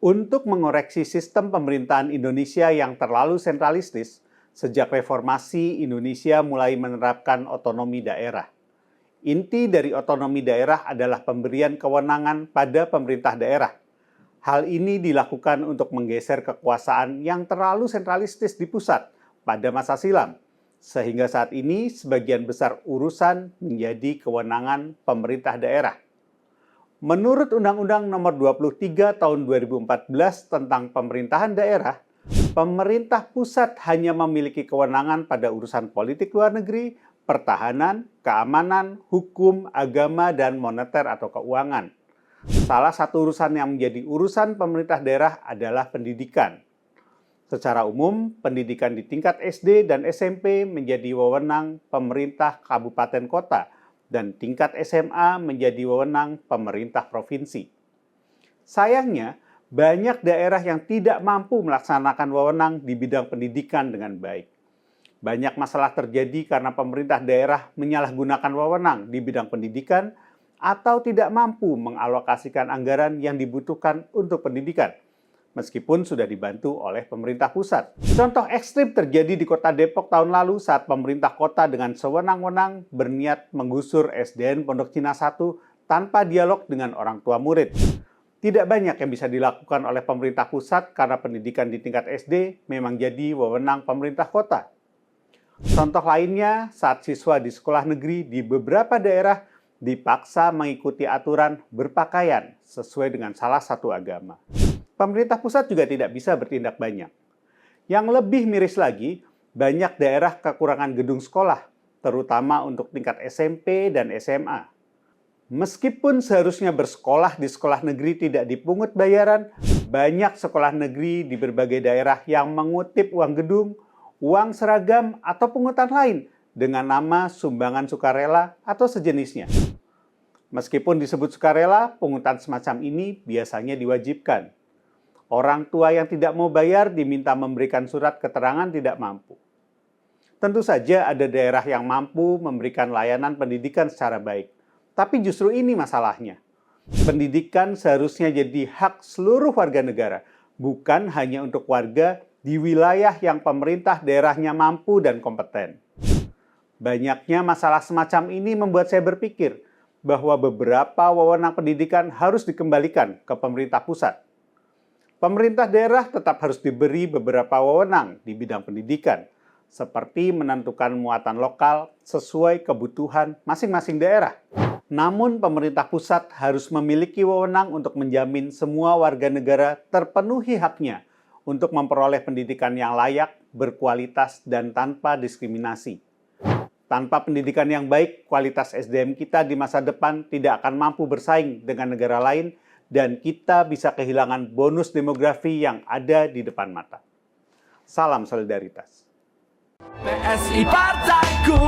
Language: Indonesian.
Untuk mengoreksi sistem pemerintahan Indonesia yang terlalu sentralistis, sejak reformasi Indonesia mulai menerapkan otonomi daerah. Inti dari otonomi daerah adalah pemberian kewenangan pada pemerintah daerah. Hal ini dilakukan untuk menggeser kekuasaan yang terlalu sentralistis di pusat pada masa silam, sehingga saat ini sebagian besar urusan menjadi kewenangan pemerintah daerah. Menurut Undang-Undang Nomor 23 Tahun 2014 tentang Pemerintahan Daerah, pemerintah pusat hanya memiliki kewenangan pada urusan politik luar negeri, pertahanan, keamanan, hukum, agama, dan moneter atau keuangan. Salah satu urusan yang menjadi urusan pemerintah daerah adalah pendidikan. Secara umum, pendidikan di tingkat SD dan SMP menjadi wewenang pemerintah kabupaten kota, dan tingkat SMA menjadi wewenang pemerintah provinsi. Sayangnya, banyak daerah yang tidak mampu melaksanakan wewenang di bidang pendidikan dengan baik. Banyak masalah terjadi karena pemerintah daerah menyalahgunakan wewenang di bidang pendidikan atau tidak mampu mengalokasikan anggaran yang dibutuhkan untuk pendidikan, meskipun sudah dibantu oleh pemerintah pusat. Contoh ekstrim terjadi di Kota Depok tahun lalu saat pemerintah kota dengan sewenang-wenang berniat menggusur SDN Pondok Cina 1 tanpa dialog dengan orang tua murid. Tidak banyak yang bisa dilakukan oleh pemerintah pusat karena pendidikan di tingkat SD memang jadi wewenang pemerintah kota. Contoh lainnya saat siswa di sekolah negeri di beberapa daerah dipaksa mengikuti aturan berpakaian sesuai dengan salah satu agama. Pemerintah pusat juga tidak bisa bertindak banyak. Yang lebih miris lagi, banyak daerah kekurangan gedung sekolah, terutama untuk tingkat SMP dan SMA. Meskipun seharusnya bersekolah di sekolah negeri tidak dipungut bayaran, banyak sekolah negeri di berbagai daerah yang mengutip uang gedung, uang seragam, atau pungutan lain dengan nama sumbangan sukarela atau sejenisnya. Meskipun disebut sukarela, pungutan semacam ini biasanya diwajibkan. Orang tua yang tidak mau bayar diminta memberikan surat keterangan tidak mampu. Tentu saja ada daerah yang mampu memberikan layanan pendidikan secara baik. Tapi justru ini masalahnya. Pendidikan seharusnya jadi hak seluruh warga negara, bukan hanya untuk warga di wilayah yang pemerintah daerahnya mampu dan kompeten. Banyaknya masalah semacam ini membuat saya berpikir bahwa beberapa wewenang pendidikan harus dikembalikan ke pemerintah pusat. Pemerintah daerah tetap harus diberi beberapa wewenang di bidang pendidikan, seperti menentukan muatan lokal sesuai kebutuhan masing-masing daerah. Namun, pemerintah pusat harus memiliki wewenang untuk menjamin semua warga negara terpenuhi haknya untuk memperoleh pendidikan yang layak, berkualitas, dan tanpa diskriminasi. Tanpa pendidikan yang baik, kualitas SDM kita di masa depan tidak akan mampu bersaing dengan negara lain, dan kita bisa kehilangan bonus demografi yang ada di depan mata. Salam solidaritas. PSI Partaiku.